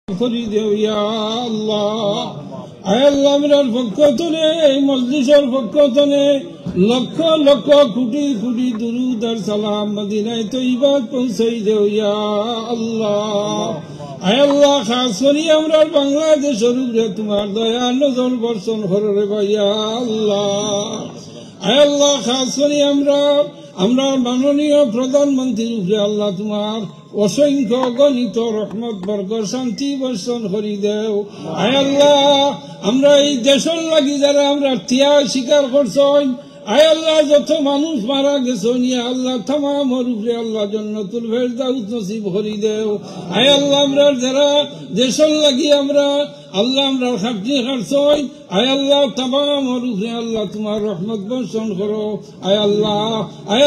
করি দেও ইয়া আল্লাহ। আয় আল্লাহ, আমরার পক্ষ থেকে এই মজলিসের পক্ষ থেকে লক্ষ লক্ষ কোটি কোটি দুরূদ আর সালাম মদিনায় তৈয়বাত পৌঁছাই দেও ইয়া আল্লাহ। আয় আল্লাহ, খাস করি আমরার বাংলাদেশের উপরে তোমার দয়া নজর বর্ষণ করো রে ইয়া আল্লাহ। আয় আল্লাহ, খাস করি আমরা মাননীয় প্রধানমন্ত্রীর উপরে আল্লাহ তোমার অসংখ্য গণিত রহমত বরকত শান্তি বর্ষণ করি দেও। আয় আল্লাহ, আমরা এই দেশের লাগি যারা আমরা ত্যাগ স্বীকার করছেন, আয় আল্লাহ যত মানুষ মারা গেছেন ইয়া আল্লাহ তামামের উপরে আল্লাহ জান্নাতুল ফেরদাউস নসিব করি দেও। আয় আল্লাহ, আমরা যারা দেশের লাগি আমরা খাটনি খাটছেন, আয় আল্লাহ তামামের উপরে আল্লাহ তোমার রহমত বর্ষণ করো। আয়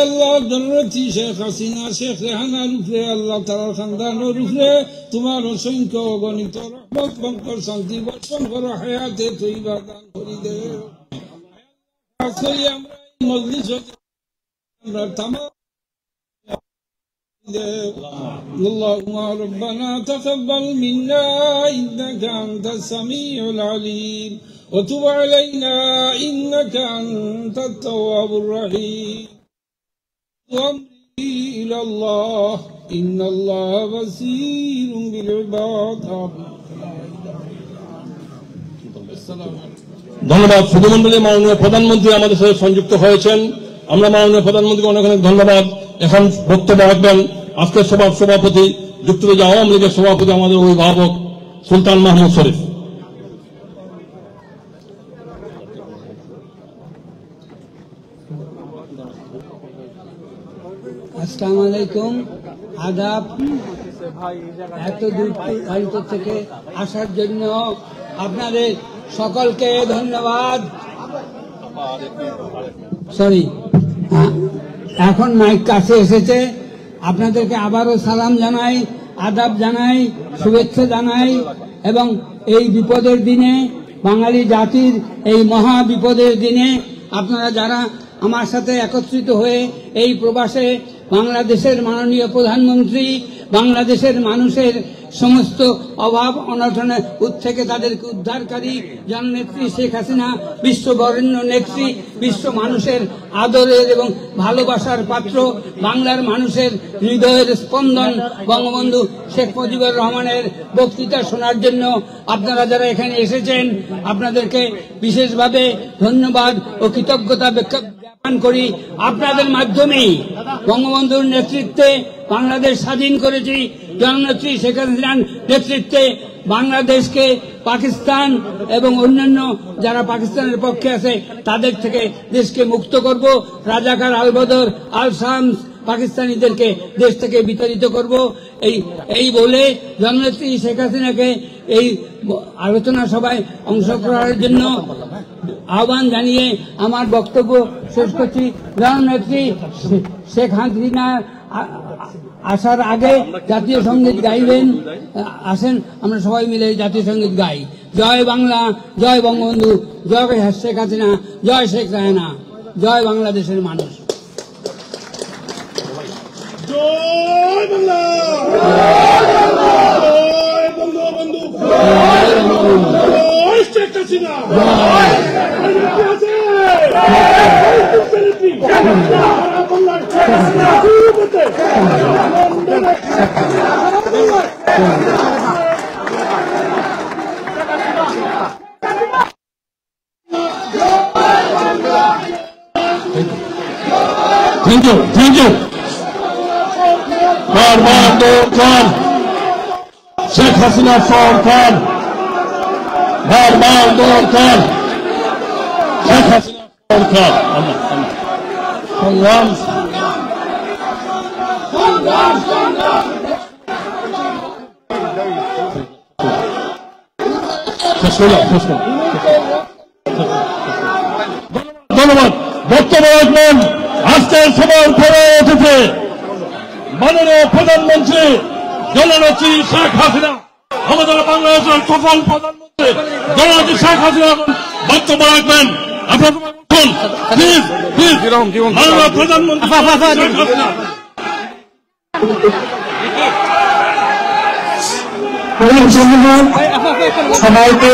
আল্লাহ জননেত্রী শেখ হাসিনা শেখ রেহানার উপরে আল্লাহ তার খানদানের উপরে তোমার অসংখ্য গণিত রহমত বরকত শান্তি বর্ষণ করো, হায়াতে তৈয়বা দান করি দেও। আমরা মজলিস আমরা তামাম اللهم ربنا تقبل منا إنك أنت السميع العليم وتب علينا إنك أنت التواب الرحيم وأمري إلى الله إن الله بصير بالعباد. ধন্যবাদ সুধীমণ্ডলী। মাননীয় প্রধানমন্ত্রী আমাদের সাথে সংযুক্ত হয়েছেন। আমরা মাননীয় প্রধানমন্ত্রীকে অনেক অনেক ধন্যবাদ। এখন বক্তব্য রাখবেন আজকের সভার সভাপতি, যুক্তরাজ্য আওয়ামী লীগের সভাপতি, আমাদের অভিভাবক সুলতান মাহমুদ শরীফ। আসসালামু আলাইকুম, আদাব। এত দূর থেকে আসার জন্য আপনাদের সকলকে ধন্যবাদ। এখন মাইক কাছে এসেছে, আপনাদেরকে আবারও সালাম জানাই, আদাব জানাই, শুভেচ্ছা জানাই। এবং এই বিপদের দিনে, বাঙালি জাতির এই মহা বিপদের দিনে আপনারা যারা আমার সাথে একত্রিত হয়ে এই প্রবাসে বাংলাদেশের মাননীয় প্রধানমন্ত্রী বাংলাদেশের মানুষের সমস্ত অভাব অনটনে থেকে তাদেরকে উদ্ধারকারী জননেত্রী শেখ হাসিনা, বিশ্ববরেণ্য নেত্রী, বিশ্ব মানুষের আদরের এবং ভালোবাসার পাত্র, বাংলার মানুষের হৃদয়ের স্পন্দন বঙ্গবন্ধু শেখ মুজিবুর রহমানের বক্তৃতা শোনার জন্য আপনারা যারা এখানে এসেছেন, আপনাদেরকে বিশেষভাবে ধন্যবাদ ও কৃতজ্ঞতা জ্ঞাপন করি। আপনাদের মাধ্যমেই বঙ্গবন্ধুর নেতৃত্বে বাংলাদেশ স্বাধীন করেছি। জননেত্রী শেখ হাসিনার নেতৃত্বে বাংলাদেশকে পাকিস্তান এবং অন্যান্য যারা পাকিস্তানের পক্ষে আছে তাদের থেকে দেশকে মুক্ত করব। রাজাকার আলবদর আল শামস পাকিস্তানিদেরকে দেশ থেকে বিতাড়িত করব। এই বলে জননেত্রী শেখ হাসিনাকে এই আলোচনা সভায় অংশগ্রহণের জন্য আহ্বান জানিয়ে আমার বক্তব্য শেষ করছি। জননেত্রী শেখ হাসিনা আসার আগে জাতীয় সঙ্গীত গাইবেন। আসেন আমরা সবাই মিলে জাতীয় সঙ্গীত গাই। জয় বাংলা, জয় বঙ্গবন্ধু, জয় শেখ হাসিনা, জয় শেখ রেহানা, জয় বাংলাদেশের মানুষ। জয় বাংলা, জয় বঙ্গবন্ধু, জয় Sheikh Hasina, Thank you. Khan, Sheikh Hasina Khan, Khan, Sheikh Hasina Khan. ধন্যবাদ। বক্তব্য রাখবেন আজকের সভার পরে উঠেছে মাননীয় প্রধানমন্ত্রী জননেত্রী শেখ হাসিনা, আমাদের বাংলাদেশের সফল প্রধানমন্ত্রী জননেত্রী শেখ হাসিনা বক্তব্য রাখবেন। আপনার প্লিজ মাননীয় প্রধানমন্ত্রী শেখ হাসিনা। অনেক ধন্যবাদ সবাইকে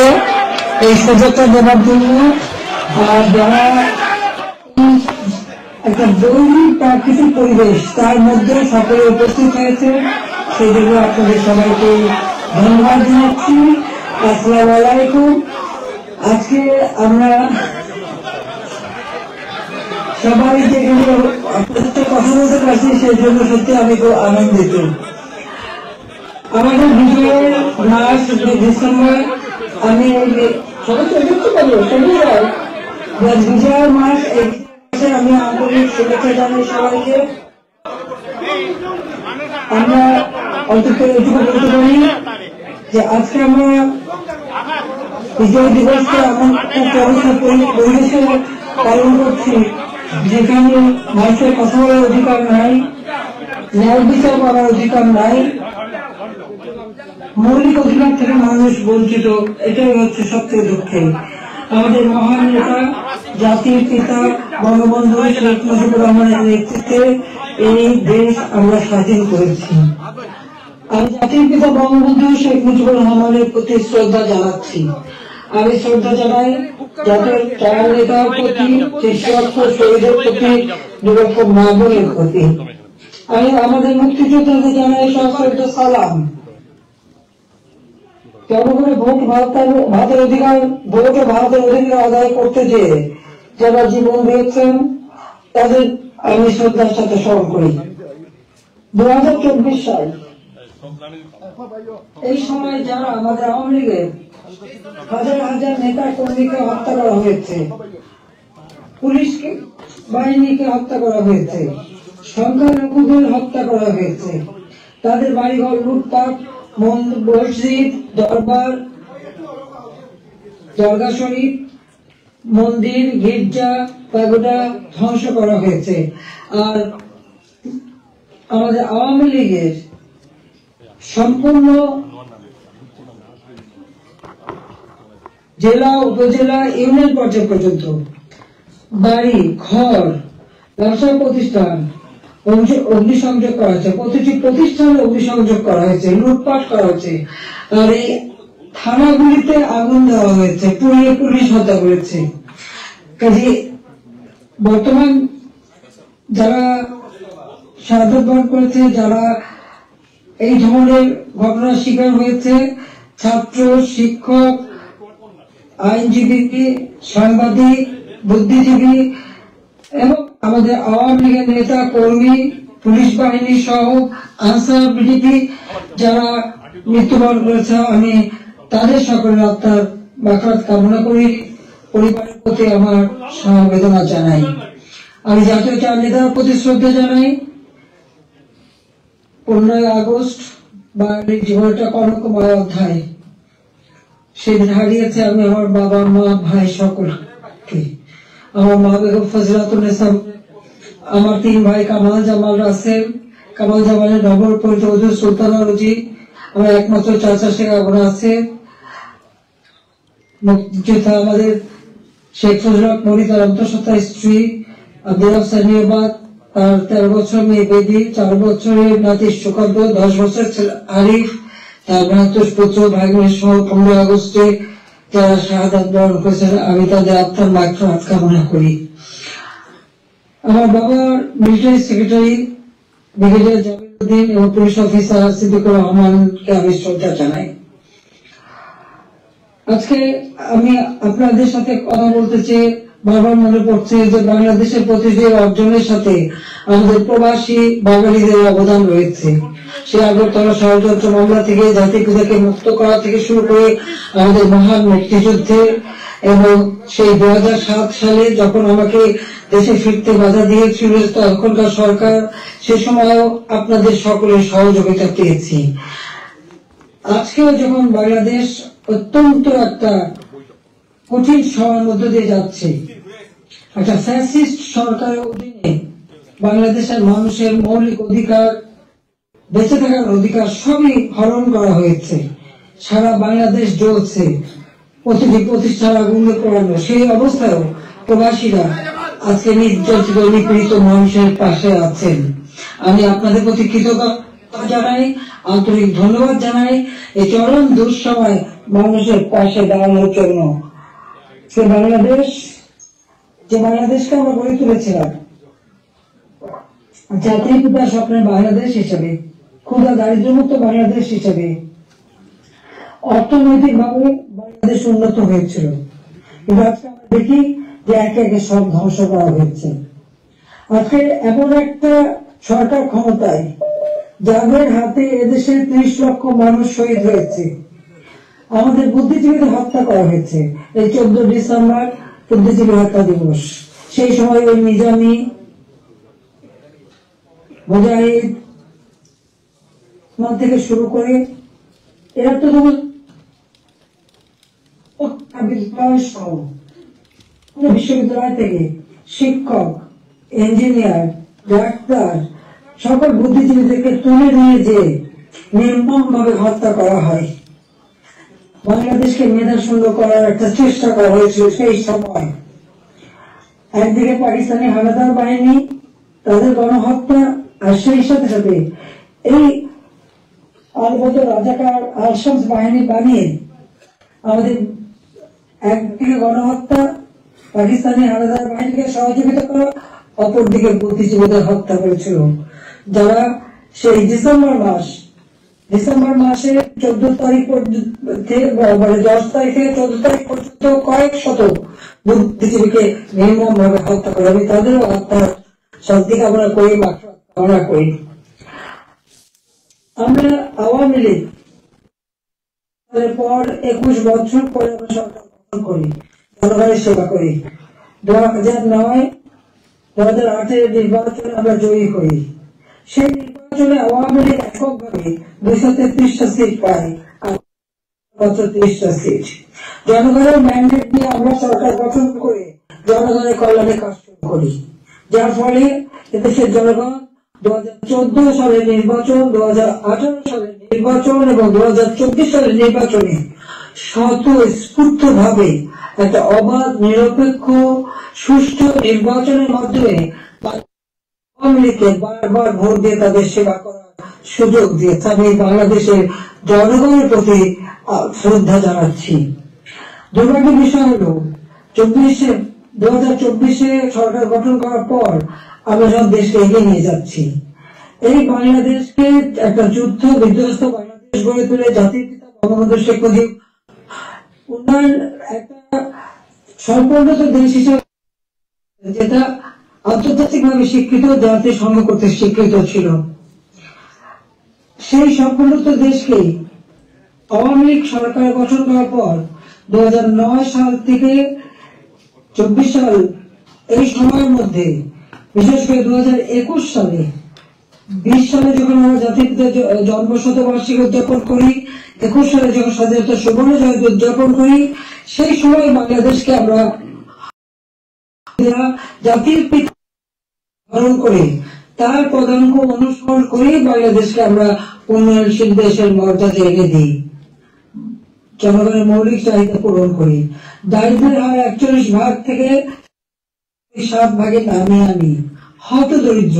এই শুভেচ্ছা দেওয়ার জন্য। আর যারা একটা দৈনিক প্রাকৃতিক পরিবেশ তার মধ্যে সকলে উপস্থিত হয়েছে, সেই জন্য আপনাদের সবাইকে ধন্যবাদ জানাচ্ছি। আসসালামু আলাইকুম। আজকে আমরা সবাই যেগুলো আপনাদের সাথে কথা বলতে পারছি সেই জন্য সত্যি আমি খুব আনন্দিত। আমাদের বিজয়ের মাস ডিসেম্বর, আমি সবাই দেখতে পাবো বিজয়ের মাস, এই আমি আন্তরিক শুভেচ্ছা জানাই সবাইকে। আমরা অন্তত এটুকু বলতে পারি যে আজকে আমরা বিজয় দিবসকে এমন একটা পরিবেশে পালন করছি যেখানে মানুষের কথা বলার অধিকার নাই, ন্যায় বিচার করার অধিকার নাই, মৌলিক অধিকার থেকে মানুষ বঞ্চিত। এটাই হচ্ছে সবচেয়ে দুঃখের। আমাদের মহান নেতা জাতির পিতা বঙ্গবন্ধু শেখ মুজিবুর রহমানের নেতৃত্বে এই দেশ আমরা স্বাধীন করেছি। আমি জাতির পিতা বঙ্গবন্ধু শেখ মুজিবুর রহমানের প্রতি শ্রদ্ধা জানাচ্ছি। আমি শ্রদ্ধা জানাই জাতির চার নেতার প্রতি, ৩০ লক্ষ শহীদের প্রতি, ২ লক্ষ মা বোনের প্রতি। আমি আমাদের মুক্তিযোদ্ধাদের জানাই সশ্রদ্ধ সালাম। জনগণের ভোট ভারতের অধিকার, ভোটে ভারতের অধিকার আদায় করতে যেয়ে যারা জীবন দিয়েছেন তাদের আমি শ্রদ্ধার সাথে স্মরণ করি। 2024 সাল, এই সময় যারা আমাদের আওয়ামী লীগের হাজার হাজার নেতা কর্মীকে হত্যা করা হয়েছে, পুলিশ বাহিনীকে হত্যা করা হয়েছে, সংখ্যালঘুদের হত্যা করা হয়েছে, তাদের বাড়িঘর লুটপাট, মসজিদ, দরবার, দরগা শরীফ, মন্দির, গির্জা, প্যাগোডা ধ্বংস করা হয়েছে। আর আমাদের আওয়ামী লীগের সম্পূর্ণ জেলা, উপজেলা, ইউনিয়ন পর্যায় পর্যন্ত বাড়ি ঘর, ব্যবসা প্রতিষ্ঠান অগ্নিসংযোগ করা হয়েছে, প্রতিটি প্রতিষ্ঠানে অগ্নিসংযোগ করা হয়েছে, লুটপাট করা হয়েছে। আর এই থানাগুলিতে আগুন দেওয়া হয়েছে, পুড়িয়ে পুলিশ হত্যা করেছে। কাজে বর্তমান যারা শাহাদাত বরণ করেছে, যারা এই ধরনের ঘটনার শিকার হয়েছে, ছাত্র, শিক্ষক, আইনজীবী, সাংবাদিক, বুদ্ধিজীবী এবং আমাদের আওয়ামী লীগের নেতা কর্মী, পুলিশ বাহিনী সহ আনসার, বিডিপি যারা মৃত্যুবরণ করেছে, আমি তাদের সকলের আত্মার মাগফিরাত কামনা করি, পরিবারের প্রতি আমার সমবেদনা জানাই। আমি জাতীয় চার নেতার প্রতি শ্রদ্ধা জানাই। 15 আগস্ট বাঙালির জীবনটা কনকময় অধ্যায়। সেদিন হারিয়েছে আমি আমার বাবা, মা, ভাই সকলকে। আমার মা বেগম ফজিলাতুন্নেসা, আমার 3 ভাই কামাল জামাল রাসেল, কামাল জামালের নগর পরিচর্যা সুলতানা রুজি, আমার একমাত্র চাচা শেখ আবুল আছে, মুক্তিযোদ্ধা আমাদের শেখ ফজলত মরি, তার অন্তঃসত্ত্বা স্ত্রী আব্দুল সানিয়াবাদ, তার 13 বছর মেয়ে বেদি, 4 বছরের নাতি সুকান্ত, 10 বছরের ছেলে আরিফ, তার 72 পুত্র ভাই বোনের সহ 15 আগস্টে যারা শাহাদাত বরণ করেছেন, আমি তাদের আত্মার মাগফিরাত কামনা করি। আমার বাবার মিলিটারি সেক্রেটারি ব্রিগেডিয়ার জামিলউদ্দিন এবং পুলিশ অফিসার সিদ্দিকুর রহমানকে আমি শ্রদ্ধা জানাই। আজকে আমি আপনাদের সাথে কথা বলতে চেয়ে বারবার মনে পড়ছে যে বাংলাদেশের প্রতিটি অর্জনের সাথে আমাদের প্রবাসী বাঙালিদের অবদান রয়েছে। সে আগরতলা ষড়যন্ত্র মামলা থেকে জাতির পিতাকে মুক্ত করা থেকে শুরু করে আমাদের মহান মুক্তিযুদ্ধে, এবং সেই 2007 সালে যখন আমাকে দেশে ফিরতে বাধা দিয়েছিল তখনকার সরকার, সে সময়ও আপনাদের সকলের সহযোগিতা পেয়েছি। আজকেও যখন বাংলাদেশ অত্যন্ত একটা কঠিন সময়ের মধ্য দিয়ে যাচ্ছে, একটা ফ্যাসিস্ট সরকারের অধীনে বাংলাদেশের মানুষের মৌলিক অধিকার, বেঁচে থাকার অধিকার সবই হরণ করা হয়েছে। সারা বাংলাদেশ জ্বলছে, প্রতিটি প্রতিষ্ঠান আগুনে পোড়ানো। সেই অবস্থায়ও প্রবাসীরা আজকে নির্যাতিত নিপীড়িত মানুষের পাশে আছেন। আমি আপনাদের প্রতি কৃতজ্ঞতা জানাই। আন্তরিক ধন্যবাদ জানাই এই চরম দুঃসময় মানুষের পাশে দাঁড়ানোর জন্য। যে বাংলাদেশকে আমরা গড়ে তুলেছিলাম জাতির পিতা স্বপ্নের বাংলাদেশ হিসেবে, ক্ষুধা দারিদ্র্যমুক্ত বাংলাদেশ হিসেবে, অর্থনৈতিক ভাবে বাংলাদেশ উন্নত হয়েছিল, কিন্তু আজকে আমরা দেখি যে একে একে সব ধ্বংস করা হয়েছে। আজকে এমন একটা সরকার ক্ষমতায় যাদের হাতে এদেশে 30 লক্ষ মানুষ শহীদ হয়েছে, আমাদের বুদ্ধিজীবীদের হত্যা করা হয়েছে। এই 14 ডিসেম্বর বুদ্ধিজীবী হত্যা দিবস, সেই সময় ওই নিজামী, মুজাহিদ থেকে শুরু করে এরা তো বিশ্ববিদ্যালয় থেকে শিক্ষক, ইঞ্জিনিয়ার, ডাক্তার সকল বুদ্ধিজীবীদেরকে তুলে নিয়ে যে নির্মম ভাবে হত্যা করা হয়। বাংলাদেশকে মেধাশূন্য করার একটা চেষ্টা করা হয়েছিল সেই সময়। একদিকে পাকিস্তানি হানাদার বাহিনী, তাদের গণহত্যা, আর সেই সাথে সাথে এই আলবদর রাজাকার আল-শামস বাহিনী বানিয়ে আমাদের একদিকে গণহত্যা, পাকিস্তানি হানাদার বাহিনীকে সহযোগিতা করা, অপরদিকে বুদ্ধিজীবীদের হত্যা করেছিল, যারা সেই ডিসেম্বর মাসের 14 তারিখ মানে 10 তারিখ থেকে 14 তারিখ পর্যন্ত কয়েক শত বুদ্ধিজীবীকে নির্মম ভাবে হত্যা করে। আমি তাদেরও হত্যার শান্তি কামনা করি, কামনা করি। আমরা আওয়ামী লীগ পর 21 বছর পরে আমরা সরকার গঠন করি, জনগণের সেবা করি। 2009-2008 নির্বাচনে আমরা জয়ী করি। সেই নির্বাচনে আওয়ামী লীগ এককভাবে 233টা সিট পায়, মাত্র 30টা সিট। জনগণের ম্যান্ডেট নিয়ে আমরা সরকার গঠন করে জনগণের কল্যাণে কাজ শুরু করি, যার ফলে এদেশের জনগণ 2014 সালের নির্বাচন, 2018 সালের নির্বাচন এবং 2024 সালের নির্বাচনে স্বতঃস্ফূর্ত ভাবে একটা অবাধ, নিরপেক্ষ, সুষ্ঠু নির্বাচনের মাধ্যমে আওয়ামী লীগকে বারবার ভোট দিয়ে তাদের সেবা করার সুযোগ দিয়েছে। আমি বাংলাদেশের জনগণের প্রতি শ্রদ্ধা জানাচ্ছি। দুর্ভাগ্যের বিষয় হল 2024 সরকার গঠন করার পর আমরা সব দেশকে এগিয়ে নিয়ে যাচ্ছি। এই বাংলাদেশকে একটা যুদ্ধ বিধ্বস্ত বাংলাদেশ গড়ে তুলে জাতির পিতা বঙ্গবন্ধু শেখ মুজিব উন্নয়ন একটা সম্পূর্ণত দেশ হিসেবে, যেটা আন্তর্জাতিকভাবে স্বীকৃত, জাতিসংঘ কর্তৃক স্বীকৃত ছিল, সেই সম্পূর্ণত দেশকে আওয়ামী লীগ সরকার গঠন করার পর 2009 সাল থেকে 24 সাল এই সময়ের মধ্যে, বিশেষ করে 2021 সালে 20 সালে যখন আমরা জাতির পিতার জন্ম শতবার্ষিকী উদযাপন করি, 21 সালে যখন স্বাধীনতা সুবর্ণ জয়ন্তী উদযাপন করি, সেই সময় বাংলাদেশকে আমরা জাতির পিতা ধারণ করে তার পদাঙ্ক অনুসরণ করে বাংলাদেশকে আমরা উন্নয়নশীল দেশের মর্যাদা এনে দিই, জনগণের মৌলিক চাহিদা পূরণ করি। দারিদ্রের হার 41 ভাগ থেকে 7 ভাগে নামিয়ে আনি। হত দরিদ্র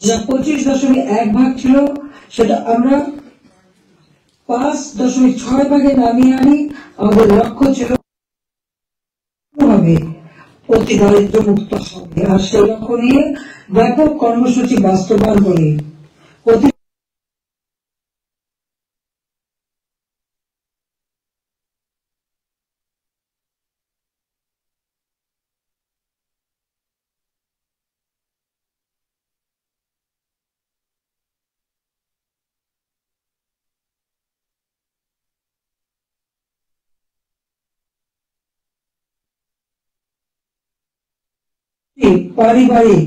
যা 25.1 ভাগ ছিল, সেটা আমরা 5.6 ভাগে নামিয়ে আনি। আমাদের লক্ষ্য ছিল অতি দারিদ্র মুক্ত হবে, আর সেই লক্ষ্য নিয়ে ব্যাপক কর্মসূচি বাস্তবায়ন করি। পারিবারিক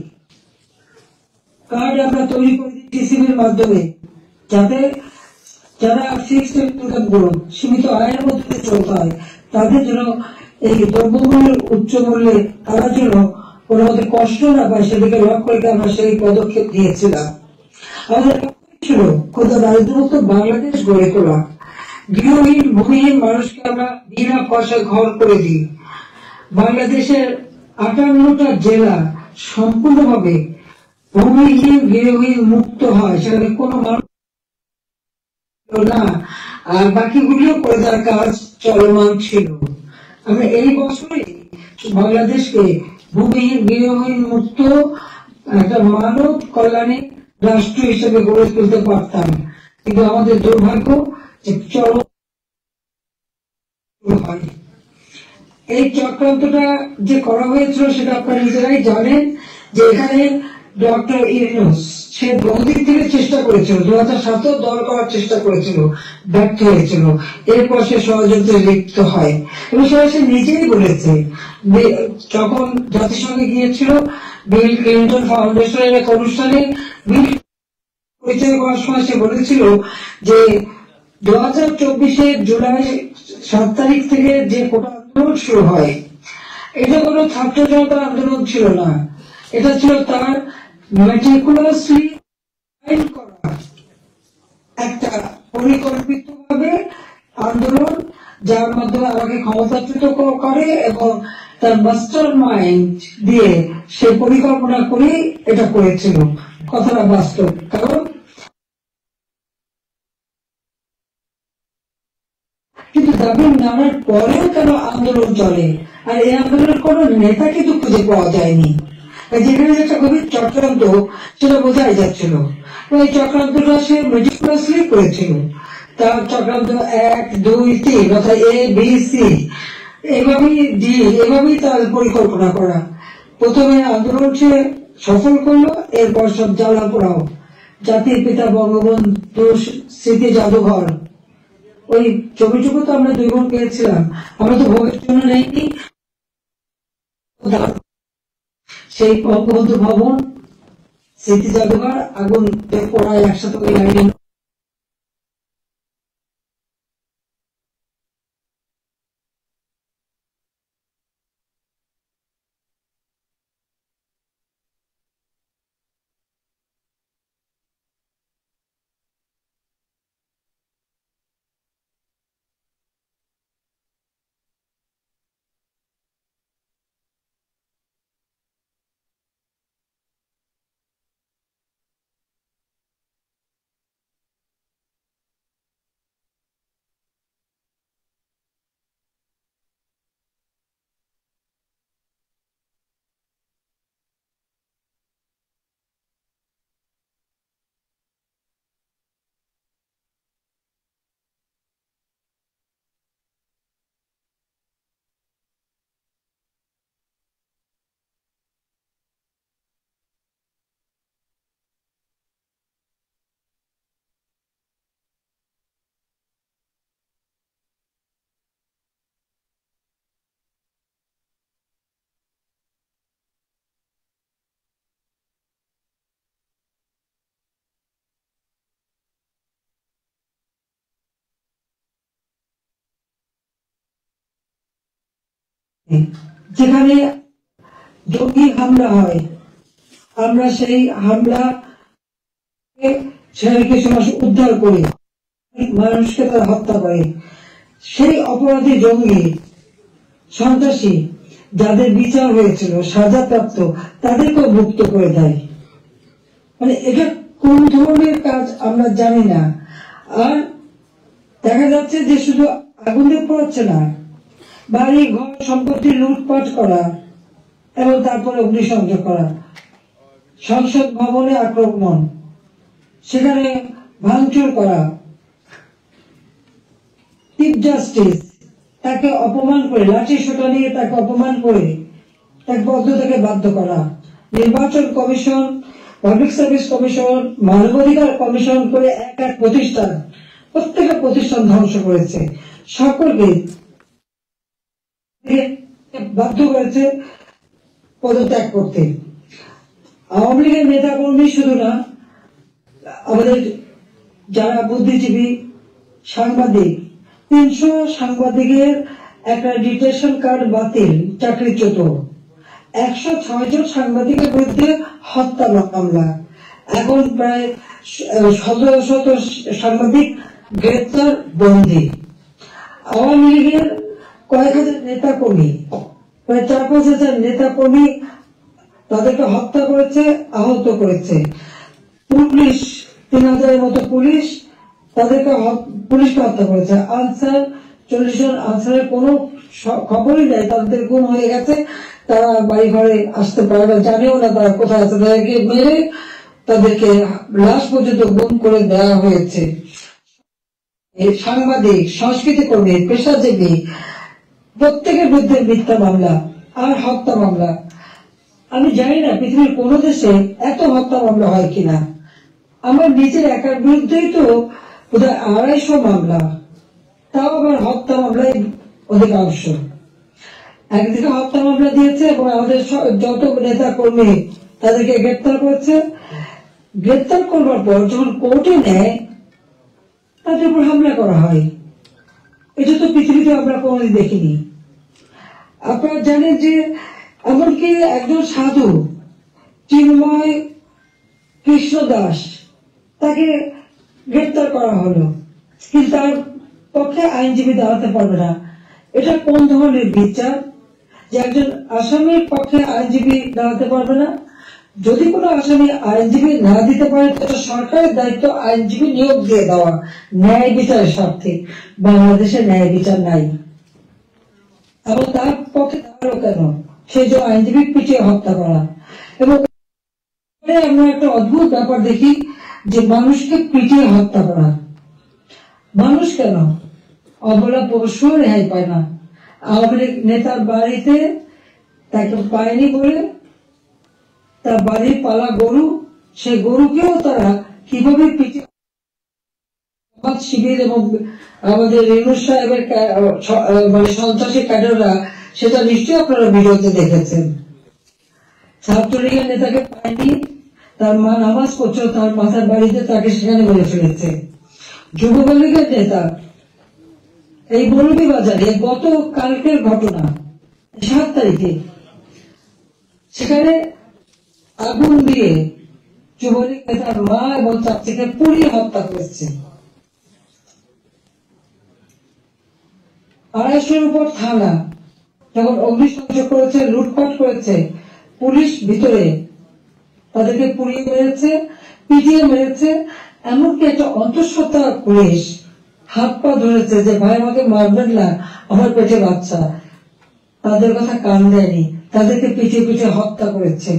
কার্ড আমরা তৈরি করে দিই টিসিবির মাধ্যমে, যাতে যারা সীমিত আয়ের মধ্যে চলতে হয়, তাদের জন্য এই দ্রব্যমূল্যের উচ্চ মূল্যে তারা যেন কোনো মধ্যে কষ্ট না পায়, সেদিকে লক্ষ্য রেখে আমরা সেই পদক্ষেপ নিয়েছিলাম। আমাদের ছিল ক্ষুধা দারিদ্র্যমুক্ত বাংলাদেশ গড়ে তোলা। গৃহহীন ভূমিহীন মানুষকে আমরা বিনা পয়সায় ঘর করে দিই। বাংলাদেশের 58টা জেলা সম্পূর্ণভাবে ভূমিহীন গৃহহীন মুক্ত হয়, সেখানে কোনো মানুষ না, আর বাকিগুলিও করে দেওয়ার কাজ চলমান ছিল। আমরা এই বছরে বাংলাদেশকে ভূমিহীন গৃহহীন মুক্ত একটা মানব কল্যাণী রাষ্ট্র হিসেবে গড়ে তুলতে পারতাম, কিন্তু আমাদের দুর্ভাগ্য যে চরম হয়। এই চক্রান্তটা যে করা হয়েছিল সেটা আপনারা নিজেরাই জানেন, যে এখানে ডক্টর ইউনূস সে বহুদিক থেকে চেষ্টা করেছিল, 2007 দল করার চেষ্টা করেছিল, ব্যর্থ হয়েছিল। এরপর সে ষড়যন্ত্রে লিপ্ত হয় এবং সে নিজেই বলেছে, যখন জাতিসংঘে গিয়েছিল বিল ক্লিন্টন ফাউন্ডেশনের এক অনুষ্ঠানে বিল পরিচয় করার সময় সে বলেছিল যে 2024 জুলাই 7 তারিখ থেকে যে কোটা আন্দোলন শুরু হয়, এটা কোনো ছাত্র জনতার আন্দোলন ছিল না, এটা ছিল তার মেটিকুলাসলি করা একটা পরিকল্পিতভাবে আন্দোলন, যার মাধ্যমে আমাকে ক্ষমতাচ্যুত করে এবং তার মাস্টার মাইন্ড দিয়ে সে পরিকল্পনা করে এটা করেছিল। কথাটা বাস্তব, কারণ কিন্তু দাবি নামার পরেও কেন আন্দোলন চলে, আর এই আন্দোলনের কোন নেতা কিন্তু খুঁজে পাওয়া যায়নি। যেখানে একটা গভীর চক্রান্ত সেটা বোঝাই যাচ্ছিল। এই চক্রান্তটা সে মেটিকুলাসলি করেছিল। তার চক্রান্ত 1, 2, 3 অর্থাৎ ABC এভাবেই তার পরিকল্পনা করা। প্রথমে আন্দোলন সে সফল করলো, এরপর সব জ্বালা পোড়াও। জাতির পিতা বঙ্গবন্ধু স্মৃতি জাদুঘর, ওই ছবিটুকু তো আমরা 2 বোন পেয়েছিলাম, আমরা তো ভোগের জন্য নেইনি। সেই বঙ্গবন্ধু ভবন, স্মৃতি জাদুঘর আগুন পড়ায় একসাথে ওই লাইনে। যেখানে জঙ্গি হামলা হয়, আমরা সেই হামলা কিছু মানুষ উদ্ধার করি, মানুষকে তারা হত্যা করে। সেই অপরাধী জঙ্গি সন্ত্রাসী যাদের বিচার হয়েছিল, সাজাপ্রাপ্ত, তাদেরকেও মুক্ত করে দেয়। মানে এটা কোন ধরনের কাজ আমরা জানি না। আর দেখা যাচ্ছে যে শুধু আগুন দিয়ে পড়াচ্ছে না, বাড়ি ঘর সম্পত্তি লুটপাট করা এবং তারপরে অগ্নিসংযোগ করা, সংসদ ভবনে আক্রমণ, সেখানে ভাঙচুর করা, চিফ জাস্টিস তাকে অপমান করে, লাঠি সোটা নিয়ে তাকে অপমান করে তাকে পদত্যাগে বাধ্য করা, নির্বাচন কমিশন, পাবলিক সার্ভিস কমিশন, মানবাধিকার কমিশন করে এক প্রতিষ্ঠান, প্রত্যেকটা প্রতিষ্ঠান ধ্বংস করেছে, সকলকে বাধ্য করেছে পদত্যাগ করতে। আওয়ামী লীগের নেতা কর্মী শুধু না, আমাদের যারা বুদ্ধিজীবী, সাংবাদিক, 300 সাংবাদিকের একটা ডিটেনশন কার্ড বাতিল, চাকরিচ্যুত, 106 জন সাংবাদিকের বিরুদ্ধে হত্যা মামলা, এখন প্রায় 1700 সাংবাদিক গ্রেপ্তার, বন্দী। আওয়ামী লীগের কয়েক হাজার নেতা কর্মী, প্রায় 4-5 হাজার নেতা কর্মী তাদেরকে হত্যা করেছে, আহত করেছে। পুলিশ 3000-এর মতো পুলিশ তাদেরকে পুলিশকে হত্যা করেছে। আনসার 40 জন আনসারের কোনো খবরই নেই, তাদের গুম হয়ে গেছে, তারা বাড়ি ঘরে আসতে পারে না, জানেও না তারা কোথায় আছে, তাদেরকে মেরে তাদেরকে লাশ পর্যন্ত গুম করে দেওয়া হয়েছে। সাংবাদিক, সংস্কৃতি কর্মী, পেশাজীবী প্রত্যেকের বিরুদ্ধে মিথ্যা মামলা আর হত্যা মামলা। আমি জানি না পৃথিবীর কোন দেশে এত হত্যা মামলা হয় কিনা। আমার নিজের একার বিরুদ্ধেই তো বোধহয় 250 মামলা, তাও আবার হত্যা মামলায় অধিকাংশ। একদিকে হত্যা মামলা দিয়েছে এবং আমাদের যত নেতা কর্মী তাদেরকে গ্রেপ্তার করেছে। গ্রেপ্তার করবার পর যখন কোর্টে নেয় তাদের উপর হামলা করা হয়। এটা তো পৃথিবীতে আমরা কোনোদিন দেখিনি। আপনারা জানেন যে এমনকি একজন সাধু চিন্ময় কৃষ্ণ দাস, তাকে গ্রেপ্তার করা হলো, কিন্তু তার পক্ষে আইনজীবী দাঁড়াতে পারবে না। এটা কোন ধরনের বিচার যে একজন আসামির পক্ষে আইনজীবী দাঁড়াতে পারবে না? যদি কোনো আসামি আইনজীবী না দিতে পারে তো সরকারের দায়িত্ব আইনজীবী নিয়োগ দিয়ে দেওয়া ন্যায় বিচারের স্বার্থে। বাংলাদেশে ন্যায় বিচার নাই, এবং তার পক্ষে দাঁড়ালো কেন? সেই যে আইনজীবী পিটিয়ে হত্যা করা। এবং আমরা একটা অদ্ভুত ব্যাপার দেখি যে মানুষকে পিটিয়ে হত্যা করা। মানুষ কেন? অবলা পশুও রেহাই পায় না। আওয়ামী লীগ নেতার বাড়িতে তাকে পায়নি বলে তার বাড়ির পালা গরু, সেই গরুকেও তারা কিভাবে পিটিয়ে শিবির এবং আমাদের রেণু সাহেবের মানে সন্ত্রাসী ক্যাডাররা, সেটা নিশ্চয়ই আপনারা ভিডিওতে দেখেছেন। ছাত্রলীগের নেতাকে পায়নি, তার মা নামাজ পড়ছিল তার মাথার বাড়িতে, তাকে সেখানে মেরে ফেলেছে। যুবলীগের নেতা এই বলবি বাজারে গত কালকের ঘটনা 7 তারিখে সেখানে আগুন দিয়ে যুবলীগ নেতার মা এবং চাচিকে পুড়িয়ে হত্যা করেছে। 250-এর উপর থানা যখন অগ্নিসংযোগ করেছে, লুটপাট করেছে, পুলিশ ভিতরে তাদেরকে পুড়িয়ে মেরেছে, পিটিয়ে মেরেছে। এমনকি একটা অন্তঃসত্ত্বা পুলিশ হাত পা ধরেছে যে ভাই আমাকে মারবেন না, আমার পেটে বাচ্চা। তাদের কথা কান দেয়নি, তাদেরকে পিটিয়ে পিটিয়ে হত্যা করেছে।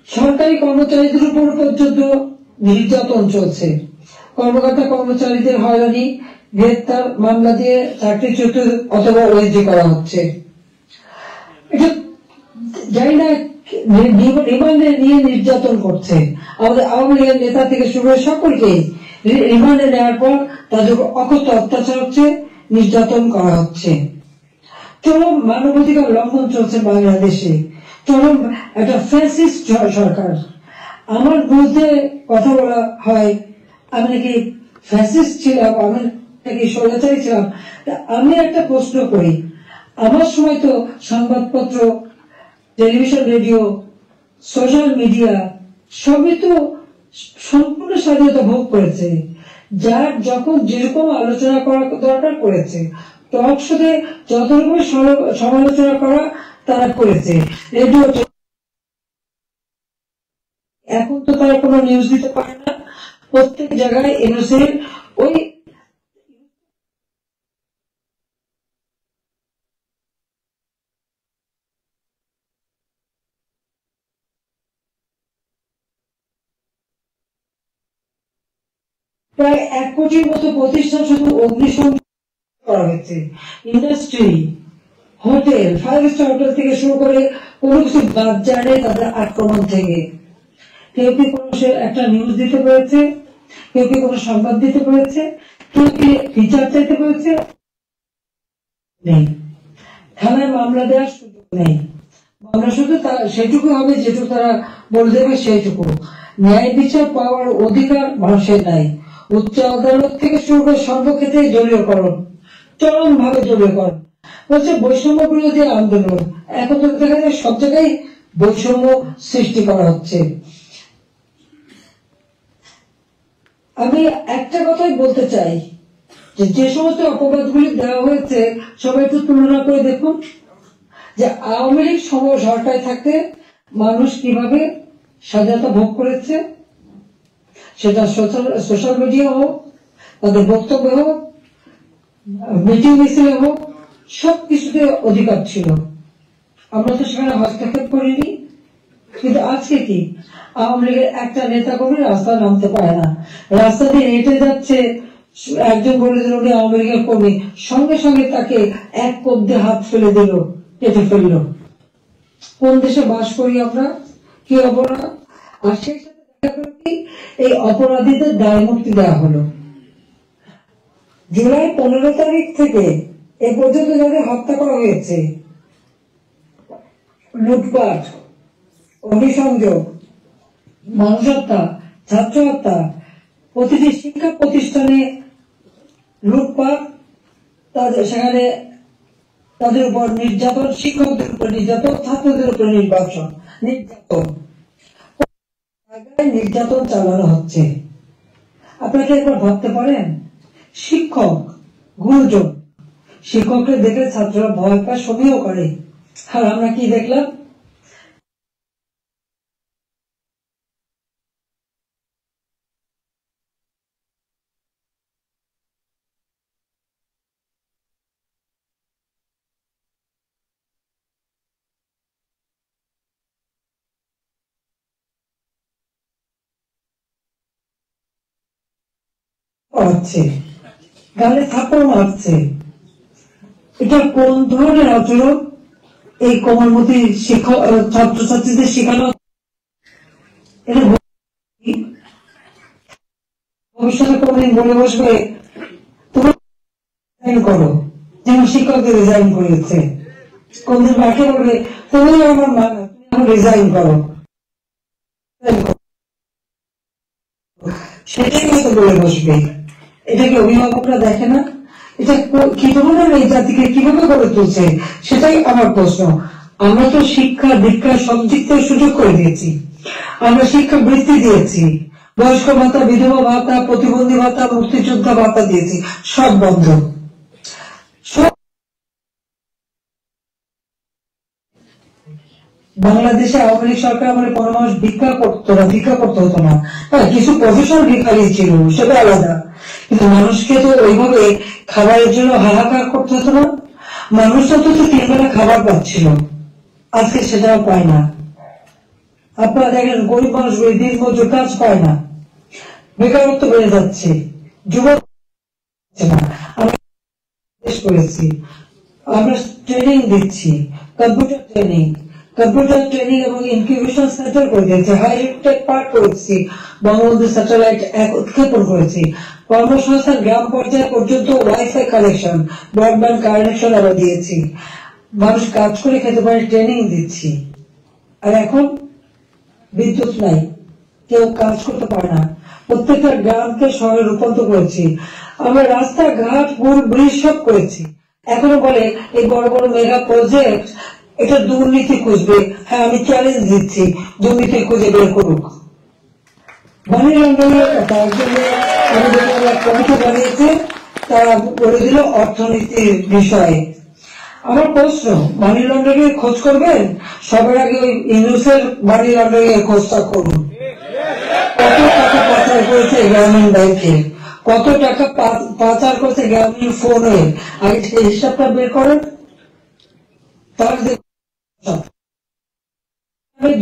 সরকারি কর্মচারীদের উপর পর্যন্ত নির্যাতন চলছে। কর্মকর্তা কর্মচারীদের হয়রানি, গ্রেপ্তার, মামলা দিয়ে চাকরিচ্যুত অথবা ওএসডি করা হচ্ছে। এটা জানি না রিমান্ডে নিয়ে নির্যাতন করছে। আমাদের আওয়ামী লীগের নেতা থেকে শুরু করে সকলকে রিমান্ডে নেওয়ার পর তাদের অকথ্য অত্যাচার হচ্ছে, নির্যাতন করা হচ্ছে। চরম মানবাধিকার লঙ্ঘন চলছে বাংলাদেশে। চরম একটা ফ্যাসিস্ট সরকার। আমার বিরুদ্ধে কথা বলা হয় আমি নাকি ফ্যাসিস্ট ছিলাম, আমি নাকি স্বৈরাচারী ছিলাম। আমি একটা প্রশ্ন করি, আমার সময় তো সংবাদপত্র, টেলিভিশন, রেডিও, সোশ্যাল মিডিয়া সবই তো সম্পূর্ণ স্বাধীনতা ভোগ করেছে। যার যখন যেরকম আলোচনা করা দরকার করেছে, টক শোতে যত রকমের সমালোচনা করা তারা করেছে। রেডিও, এখন তো তারা কোনো নিউজ দিতে পারে না। প্রত্যেক জায়গায় এনওসির ওই প্রায় 1 কোটির মতো প্রতিষ্ঠান শুধু অগ্নিসংযোগ করা হয়েছে। ইন্ডাস্ট্রি, হোটেল, 5 স্টার হোটেল থেকে শুরু করে কোনো কিছু বাদ যায় না তাদের আক্রমণ থেকে। কেউ কি কোনো একটা নিউজ দিতে পেরেছে? কেউ কি কোনো সংবাদ দিতে পেরেছে? কেউ কি বিচার চাইতে পেরেছে? নেই। থানায় মামলা দেওয়ার সুযোগ নেই। মামলা শুধু সেটুকু হবে যেটুকু তারা বলে দেবে, সেইটুকু। ন্যায় বিচার পাওয়ার অধিকার মানুষের নাই। উচ্চ আদালত থেকে শুরু করে সর্বক্ষেত্রে দলীয়করণ, চরম ভাবে দলীয়করণ বলছে। বৈষম্য বিরোধী আন্দোলন, এখন তো দেখা যায় সব জায়গায় বৈষম্য সৃষ্টি করা হচ্ছে। আমি একটা কথাই বলতে চাই যে সমস্ত অপবাদগুলি দেওয়া হয়েছে সবাই একটু তুলনা করে দেখুন যে আওয়ামী লীগ সরকারে থাকতে মানুষ কিভাবে স্বাধীনতা ভোগ করেছে, সেটা সোশ্যাল মিডিয়া হোক, তাদের বক্তব্য হোক, মিটিং মিছিলে হোক, সবকিছুতে অধিকার ছিল। আমরা তো সেখানে হস্তক্ষেপ করিনি। কিন্তু আজকে কি আওয়ামী লীগের একটা নেতা কর্মী রাস্তায় নামতে পারে না, রাস্তা দিয়ে হেঁটে যাচ্ছে, একজন বলে দিল উনি আওয়ামী লীগের কর্মী, সঙ্গে সঙ্গে তাকে এক কোপ দিয়ে হাত ফেলে দিল, কেটে ফেললো। কোন দেশে বাস করি আমরা? কি অপরাধ! আর সেই সাথে দেখা গেল কি এই অপরাধীদের দায় মুক্তি দেওয়া হলো। জুলাই 15 তারিখ থেকে এ পর্যন্ত যাদের হত্যা করা হয়েছে, লুটপাট, অগ্নিসংযোগ, মানুষ হত্যা, ছাত্র হত্যা, প্রতিটি শিক্ষা প্রতিষ্ঠানে লুটপাট, সেখানে তাদের উপর নির্যাতন, শিক্ষকদের উপর নির্যাতন, ছাত্রদের উপর নির্যাতন চালানো হচ্ছে। আপনাকে একবার ভাবতে পারেন, শিক্ষক গুরুজন, শিক্ষককে দেখে ছাত্ররা ভয় পায়, সমীহ করে। আর আমরা কি দেখলাম? গালে থাপ্পড় মারছে। এটা কোন ধরনের আচরণ? এই কোমলমতি শিক্ষক ছাত্রছাত্রীদের শেখানো, এটা ভবিষ্যতে কোনদিন বলে বসবে তুমি রিজাইন করো, যেমন শিক্ষকদের রিজাইন করেছে। কোনদিন বাকি বলবে তুমি আমার মা, তুমি রিজাইন করো, সেটাই হয়তো বলে বসবে। এটা কি অভিভাবকরা দেখে না? এটা কি ধরনের এই জাতিকে কিভাবে গড়ে তুলছে, সেটাই আমার প্রশ্ন। আমরা তো শিক্ষা দীক্ষা সব দিক থেকে সুযোগ করে দিয়েছি, আমরা শিক্ষা বৃত্তি দিয়েছি, বয়স্ক ভাতা, বিধবা ভাতা, প্রতিবন্ধী ভাতা, মুক্তিযোদ্ধা ভাতা দিয়েছি, সব বন্ধ। বাংলাদেশে আওয়ামী লীগ সরকার আমলে কোনো মানুষ ভিক্ষা করতো হতো না। হ্যাঁ, কিছু প্রফেশন ভিক্ষারি ছিল, সেটা আলাদা, কিন্তু মানুষকে তো ওইভাবে খাবারের জন্য হাহাকার করতে হতো না। মানুষরা তো 3 বেলা খাবার পাচ্ছিল, আজকে সেটাও পায় না। আপনারা দেখেন গরিব মানুষগুলো দিন মজুর কাজ পায় না, বেকারত্ব বেড়ে যাচ্ছে, যুবক আমরা করেছি, আমরা ট্রেনিং দিচ্ছি, কম্পিউটার ট্রেনিং এবং ইনকিউবেশন সেন্টার করে দিয়েছি, হাইটেক পার্ক করেছি, বঙ্গবন্ধু স্যাটেলাইট উৎক্ষেপণ করেছি, কর্মসংস্থান গ্রাম পর্যায়ে পর্যন্ত ওয়াইফাই কানেকশন, ব্রডব্যান্ড কানেকশন আমরা দিয়েছি, মানুষ কাজ করে খেতে পারে, ট্রেনিং দিচ্ছি। আর এখন বিদ্যুৎ নাই, কেউ কাজ করতে পারে না, প্রত্যেকটা গ্রামকে শহরে রূপান্তর করেছি, আমরা রাস্তাঘাট ব্রিজ সব করেছি। এখনো বলে এই বড় বড় মেগা প্রজেক্ট, এটা দুর্নীতি খুঁজবে। হ্যাঁ, আমি চ্যালেঞ্জ দিচ্ছি, দুর্নীতি খুঁজে বের করুক। মানি লন্ডারিংয়ের কথা কমিটি বানিয়েছে, তারা বলে দিল অর্থনীতির বিষয়ে। আমার প্রশ্ন, মানি লন্ডারিং এর খোঁজ করবেন, সবার আগে ওই ইউনুসের মানি লন্ডারিং এর খোঁজটা করুন। কত টাকা পাচার করেছে গ্রামীণ ব্যাংকে, কত টাকা পাচার করেছে গ্রামীণ ফোনে, আগে সেই হিসাবটা বের করেন। তার যে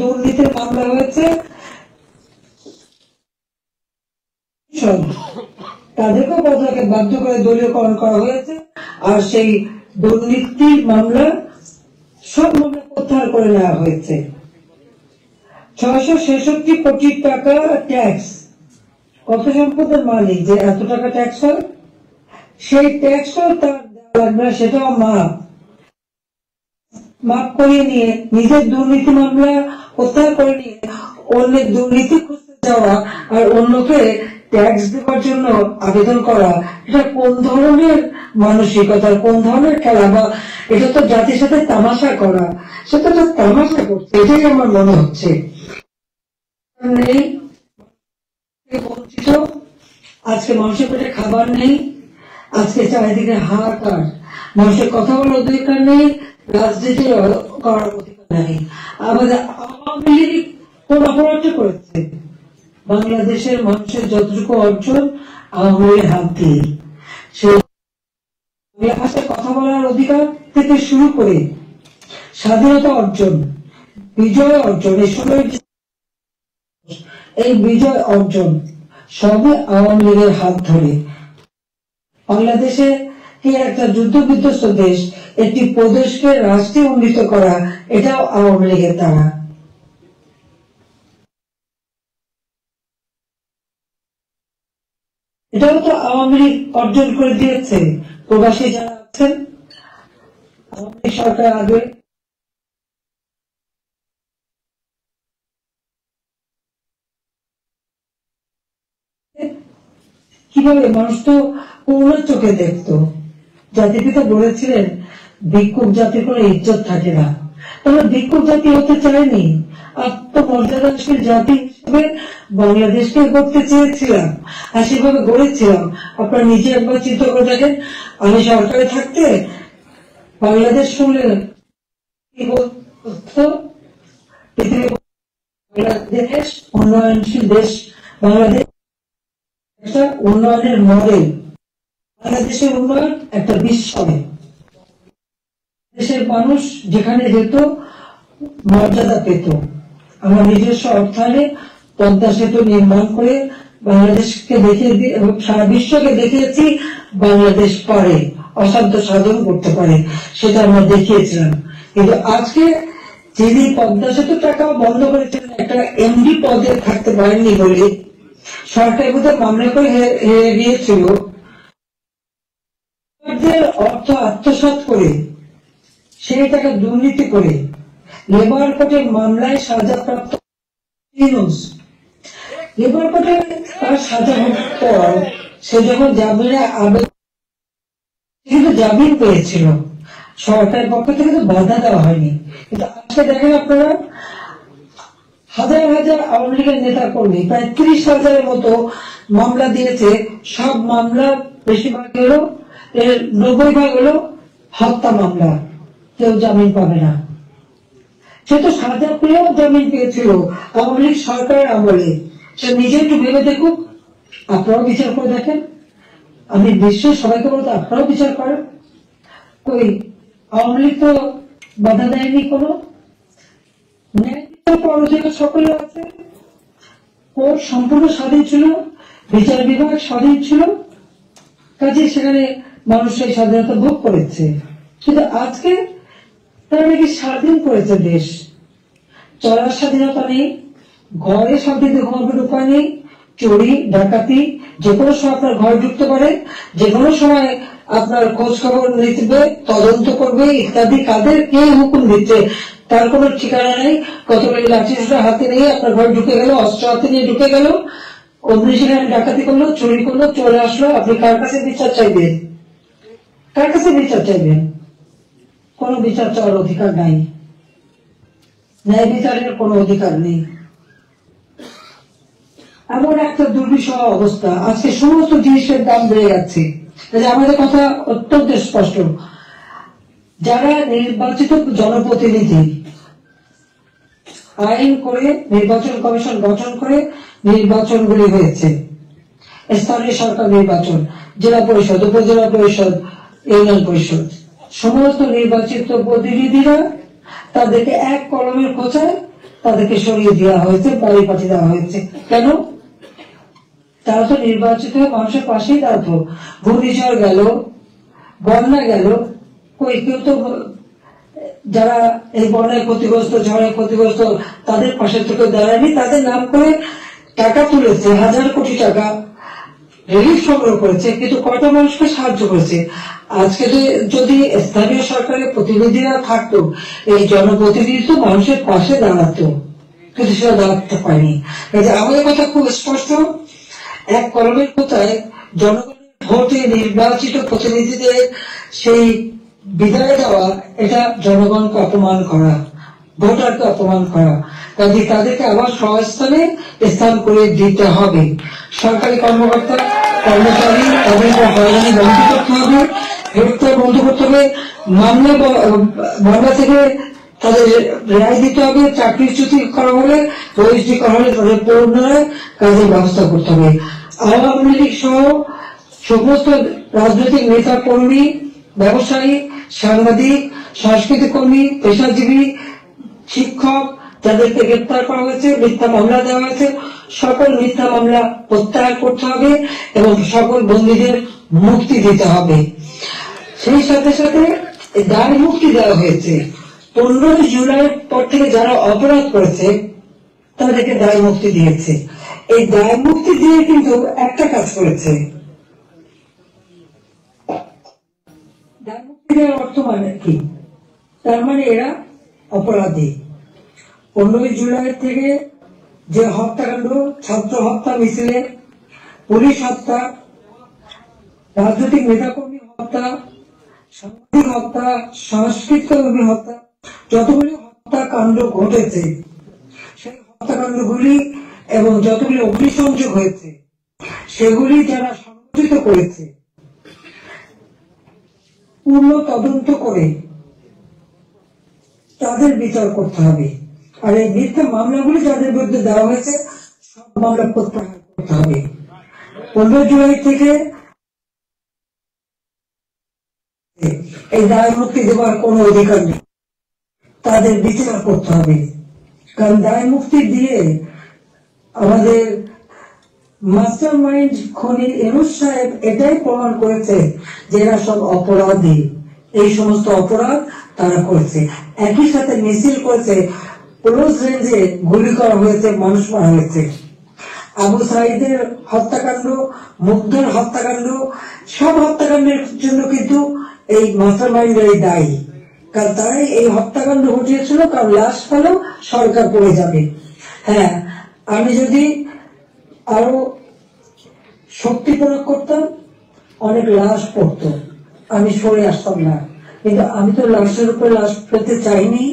দুর্নীতির মামলা হয়েছে, তাদেরকেও পদত্যাগে বাধ্য করে দলীয়করণ করা হয়েছে, আর সেই দুর্নীতির মামলা সব মামলা প্রত্যাহার করে নেওয়া হয়েছে। 666 কোটি টাকা ট্যাক্স, কত সম্পদের মালিক যে এত টাকা ট্যাক্স হয়, সেই ট্যাক্সও তার দেওয়া লাগবে না, সেটাও মাফ করিয়ে নিয়ে নিজের দুর্নীতি মামলা প্রত্যাহার করে নিয়ে অন্যের দুর্নীতি খুঁজতে যাওয়া আর অন্যকে ট্যাক্স দেওয়ার জন্য আবেদন করা, এটা কোন ধরনের মানসিকতার, কোন ধরনের খেলা? বা এটা তো জাতির সাথে তামাশা করা, সেটা তো তামাশা করছে, এটাই আমার মনে হচ্ছে। বঞ্চিত, আজকে মানুষের পেটে খাবার নেই, আজকে চারিদিকে হাহাকার, মানুষের কথা বলার অধিকার নেই, রাজনীতি করার অধিকার নেই। আমাদের আওয়ামী লীগ কোন অপরাধ করেছে? বাংলাদেশের মানুষের যতটুকু অর্জন আওয়ামী লীগের হাত দিয়ে। সেই বাংলা ভাষায় কথা বলার অধিকার থেকে শুরু করে স্বাধীনতা অর্জন, বিজয় অর্জন, এই বিজয় অর্জন সবই আওয়ামী লীগের হাত ধরে। বাংলাদেশে কি একটা যুদ্ধ বিধ্বস্ত দেশ, একটি প্রদেশকে রাষ্ট্রে উন্নীত করা, এটাও আওয়ামী লীগের দ্বারা। এটাও তো আওয়ামী লীগ অর্জন করে দিয়েছে। প্রবাসী যারা আছেন, আওয়ামী লীগ সরকার আগে কিভাবে মানুষ তো করুণার চোখে দেখতো। জাতিপিতা বলেছিলেন ভিক্ষুক জাতির কোনো ইজ্জত থাকে না। আমরা ভিক্ষুক জাতি হতে চাইনি, আত্মমর্যাদাশীল জাতি হিসেবে বাংলাদেশকে করতে চেয়েছিলাম, আর সেভাবে গড়েছিলাম। আপনারা নিজে একবার চিন্তা করে দেখেন, আমি সরকারে থাকতে বাংলাদেশ শুনলে কি বলতো, পৃথিবীর বাংলাদেশ উন্নয়নশীল দেশ, বাংলাদেশ একটা উন্নয়নের মডেল, বাংলাদেশের উন্নয়ন একটা বিস্ময়। দেশের মানুষ যেখানে যেত মর্যাদা পেত। আমরা নিজস্ব অর্থায়নে পদ্মা সেতু নির্মাণ করে বাংলাদেশকে দেখিয়ে দিয়ে এবং সারা বিশ্বকে দেখিয়েছি বাংলাদেশ পারে, অসাধ্য সাধন করতে পারে, সেটা আমরা দেখিয়েছিলাম। কিন্তু আজকে যিনি পদ্মা সেতু টাকা বন্ধ করেছিলেন, একটা এমডি পদে থাকতে পারেননি বলে সরকার বোধহয় মামলা করে হেরে গিয়েছিল, অর্থ আত্মসাৎ করে সেই টাকা দুর্নীতি করে লেবার কোর্টের মামলায় সাজাপ্রাপ্ত লেবার কোর্টে তার সাজা হওয়ার পর সে যখন জামিনে আবেদন কিন্তু জামিন পেয়েছিল, সরকারের পক্ষ থেকে তো বাধা দেওয়া হয়নি। কিন্তু আজকে দেখেন আপনারা, হাজার হাজার আওয়ামী লীগের নেতা কর্মী প্রায় 30,000-এর মতো মামলা দিয়েছে। সব মামলা বেশিরভাগ হলো, 90% হলো হত্যা মামলা, কেউ জামিন পাবে না। সে তো সাজা পেয়েও জামিন পেয়েছিল আওয়ামী লীগ সরকারের আমলে। সে নিজে একটু ভেবে দেখুক, আপনারাও বিচার করে দেখেন। আমি বিশ্বের সবাইকে বলতে আপনারাও বিচার করেন। কই আওয়ামী লীগ তো বাধা দেয়নি কোনো, সকলে আছে। কোর্ট সম্পূর্ণ স্বাধীন ছিল, বিচার বিভাগ স্বাধীন ছিল, কাজে সেখানে মানুষ এই স্বাধীনতা ভোগ করেছে। কিন্তু আজকে তারা নাকি স্বাধীন করেছে দেশ, চলার স্বাধীনতা নেই, ঘরে শান্তিতে ঘুমানোর উপায় নেই, চুরি ডাকাতি যে কোনো সময় আপনার ঘর ঢুকতে পারে, যে কোনো সময় আপনার খোঁজ খবর নিতে, তদন্ত করবে ইত্যাদি। কাদের কে হুকুম দিচ্ছে তার কোনো ঠিকানা নেই। কতগুলি লাঠি হাতে নিয়ে আপনার ঘরে ঢুকে গেল, অস্ত্র হাতে নিয়ে ঢুকে গেল, অমনি সেখানে ডাকাতি করলো, চুরি করলো, চলে আসলো। আপনি কার কাছে বিচার চাইবেন? কার কাছে বিচার চাইবেন? কোনো বিচার চাওয়ার অধিকার নাই, ন্যায় বিচারের কোনো অধিকার নেই। এমন একটা দুর্বিষহ অবস্থা, আজকে সমস্ত জিনিসের দাম বেড়ে যাচ্ছে। আমাদের কথা অত্যন্ত স্পষ্ট, যারা নির্বাচিত জনপ্রতিনিধি আইন করে নির্বাচন কমিশন গঠন করে নির্বাচনগুলি হয়েছে, স্থানীয় সরকার নির্বাচন, জেলা পরিষদ, উপজেলা পরিষদ, ইউনিয়ন পরিষদ, সমস্ত নির্বাচিত প্রতিনিধিরা তাদেরকে এক কলমের খোঁচায় তাদেরকে সরিয়ে দেওয়া হয়েছে, বাড়ি পাঠিয়ে দেওয়া হয়েছে। কেন? তারা তো নির্বাচিত হয়ে মানুষের পাশেই দাঁড়াতো। ঘূর্ণিঝড় গেল, বন্যা গেল, কই কেউ তো যারা এই বন্যায় ক্ষতিগ্রস্ত, ঝড়ে ক্ষতিগ্রস্ত, তাদের পাশে থেকে দাঁড়ায়নি। তাদের নাম করে টাকা তুলেছে, হাজার কোটি টাকা রিলিফ সংগ্রহ করেছে, কিন্তু কত মানুষকে সাহায্য করেছে। আজকে যদি স্থানীয় সরকারের প্রতিনিধিরা থাকতো, এই জনপ্রতিনিধি তো মানুষের পাশে দাঁড়াতো, কিন্তু সেটা দাঁড়াতে পারেনি। আমাদের কথা খুব স্পষ্ট, এক কলমের কোথায় জনগণের ভোটে নির্বাচিত প্রতিনিধিদের সেই বিদায় দেওয়া, এটা জনগণকে অপমান করা, ভোটারকে অপমান করা। কাজে তাদেরকে আবার স্বস্থানে স্থান করে দিতে হবে। সরকারি কর্মকর্তা কর্মচারী তাদের হয়রানি বন্ধ করতে হবে, গ্রেপ্তার বন্ধ করতে হবে, মামলা থেকে তাদের রেহাই দিতে হবে, চাকরিচ্যুতি করা হলে, বহিষ্কৃত করা হলে তাদের পুনরায় কাজের ব্যবস্থা করতে হবে। আওয়ামী লীগ সহ সমস্ত রাজনৈতিক নেতা কর্মী, ব্যবসায়ী, সাংবাদিক, সাংস্কৃতিক কর্মী, পেশাজীবী, শিক্ষক যাদেরকে গ্রেপ্তার করা হয়েছে, মিথ্যা মামলা দেওয়া হয়েছে, সকল মিথ্যা মামলা প্রত্যাহার করতে হবে এবং সকল বন্দীদের মুক্তি দিতে হবে। সেই সাথে সাথে দায় মুক্তি দেওয়া হয়েছে। 15 জুলাই পর থেকে যারা অপরাধ করেছে তাদেরকে দায় মুক্তি দিয়েছে। এই দায় মুক্তি দিয়ে কিন্তু একটা কাজ করেছে। দায় মুক্তি দেওয়ার অর্থ মানে কি? তার মানে এরা অপরাধী। 15 জুলাই থেকে যে হত্যাকাণ্ড, ছাত্র হত্যা মিছিলে, পুলিশ হত্যা, রাজনৈতিক নেতাকর্মী হত্যা, সাংবাদিক হত্যা, সাংস্কৃতিক কর্মী হত্যা, যতগুলি হত্যাকাণ্ড ঘটেছে সেই হত্যাকাণ্ডগুলি এবং যতগুলি অগ্নিসংযোগ হয়েছে সেগুলি যারা সংগঠিত করেছে পূর্ণ তদন্ত করে তাদের বিচার করতে হবে। আর এই মিথ্যা মামলাগুলি যাদের বিরুদ্ধে দেওয়া হয়েছে সব মামলা প্রত্যাহার করতে হবে। 15 জুলাই থেকে এই দায় মুক্তি দেওয়ার কোন অধিকার নেই, তাদের বিচার করতে হবে। কারণ দায় মুক্তি দিয়ে আমাদের মাস্টার মাইন্ড খনি ইউনূস সাহেব এটাই প্রমাণ করেছে যে এরা সব অপরাধী, এই সমস্ত অপরাধ তারা করেছে। একই সাথে মিছিল করেছে, ক্লোজ রেঞ্জে গুলি করা হয়েছে, মানুষ মারা হয়েছে। আবু সাঈদের হত্যাকাণ্ড, মুগ্ধের হত্যাকাণ্ড, সব হত্যাকাণ্ডের জন্য কিন্তু এই মাস্টার মাইন্ডেরই দায়ী। কারণ তারাই এই হত্যাকাণ্ড ঘটিয়েছিল, কারণ লাশ পেলেও সরকার পড়ে যাবে। হ্যাঁ, আমি যদি আরো শক্তি প্রয়োগ করতাম অনেক লাশ পড়তো, আমি সরে আসতাম না। কিন্তু আমি তো লাশের উপর লাশ পেতে চাইনি।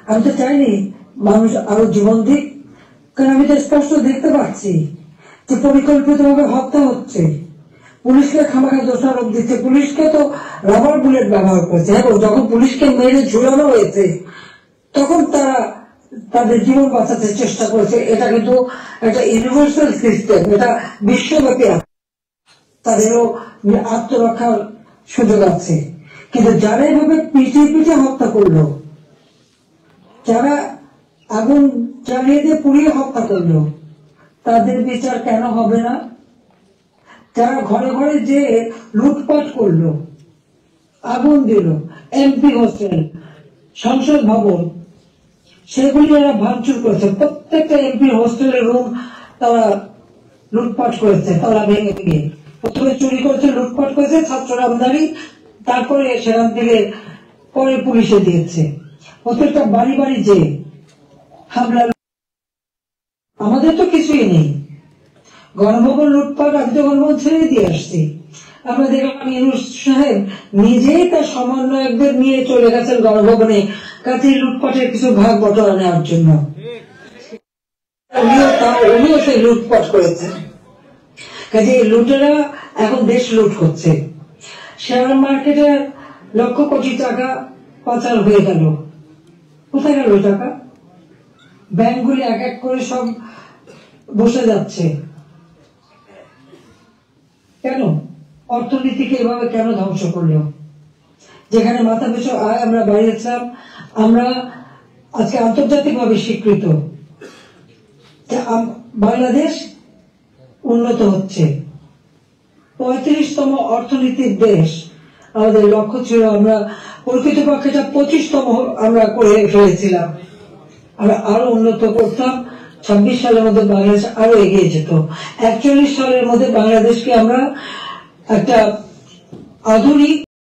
আমি তো চাইনি মানুষ আরো জীবন দিক, কারণ আমি তো স্পষ্ট দেখতে পাচ্ছি যে পরিকল্পিতভাবে হত্যা হচ্ছে। পুলিশকে খামাখা দোষারোপ দিচ্ছে, পুলিশকে তো রাবার বুলেট ব্যবহার করেছে এবং যখন পুলিশকে মেরে ঝুলানো হয়েছে তখন তারা তাদের জীবন বাঁচাতে চেষ্টা করেছে। এটা কিন্তু একটা ইউনিভার্সাল সিস্টেম, এটা বিশ্বব্যাপী, তাদেরও আত্মরক্ষার সুযোগ আছে। কিন্তু যারা এভাবে পিটিয়ে পিটিয়ে হত্যা করলো, যারা আগুন জ্বালিয়ে দিয়ে পুড়িয়ে হত্যা করলো, তাদের বিচার কেন হবে না? যারা ঘরে ঘরে যে লুটপাট করলো, আগুন দিল, এমপি হোস্টেল, সংসদ ভবন, সেগুলি এরা ভাঙচুর করেছে। প্রত্যেকটা এমপি হোস্টেলের রুম তারা লুটপাট করেছে, তারা ভেঙে ভেঙে প্রথমে চুরি করেছে, লুটপাট করেছে, ছাত্র আমদানি, তারপরে সেখান থেকে পরে পুলিশে দিয়েছে। প্রত্যেকটা বাড়ি বাড়ি যে হামলা, আমাদের তো কিছুই নেই। গণভবন লুটপাট, আমি তো গণভবন ছেড়ে দিয়ে আসছি। আমরা দেখলাম ইউনূস সাহেব নিজেই তার সমন্বয়কদের নিয়ে চলে গেছেন গণভবনে, কাজে লুটপাটের কিছু ভাগ বটরা নেওয়ার জন্য। উনিও সেই লুটপাট করেছেন। কাজে লুটেরা এখন দেশ লুট করছে। শেয়ার মার্কেটে লক্ষ কোটি টাকা পাচার হয়ে গেল, কোথায় গেল টাকা? ব্যাংকগুলি এক এক করে সব বসে যাচ্ছে। কেন? অর্থনীতিকে এভাবে কেন ধ্বংস করলো? যেখানে মাথা পিছু আয় আমরা বাড়িয়েছিলাম, আমরা আজকে আন্তর্জাতিকভাবে স্বীকৃত যে বাংলাদেশ উন্নত হচ্ছে, 35তম অর্থনীতির দেশ। আমাদের লক্ষ্য ছিল আমরা প্রকৃতপক্ষে 25তম আমরা করে ফেলেছিলাম। আমরা আরো উন্নত করতাম। 26 সালের মধ্যে বাংলাদেশ আরো এগিয়ে যেত। 41 সালের মধ্যে বাংলাদেশকে আমরা একটা আধুনিক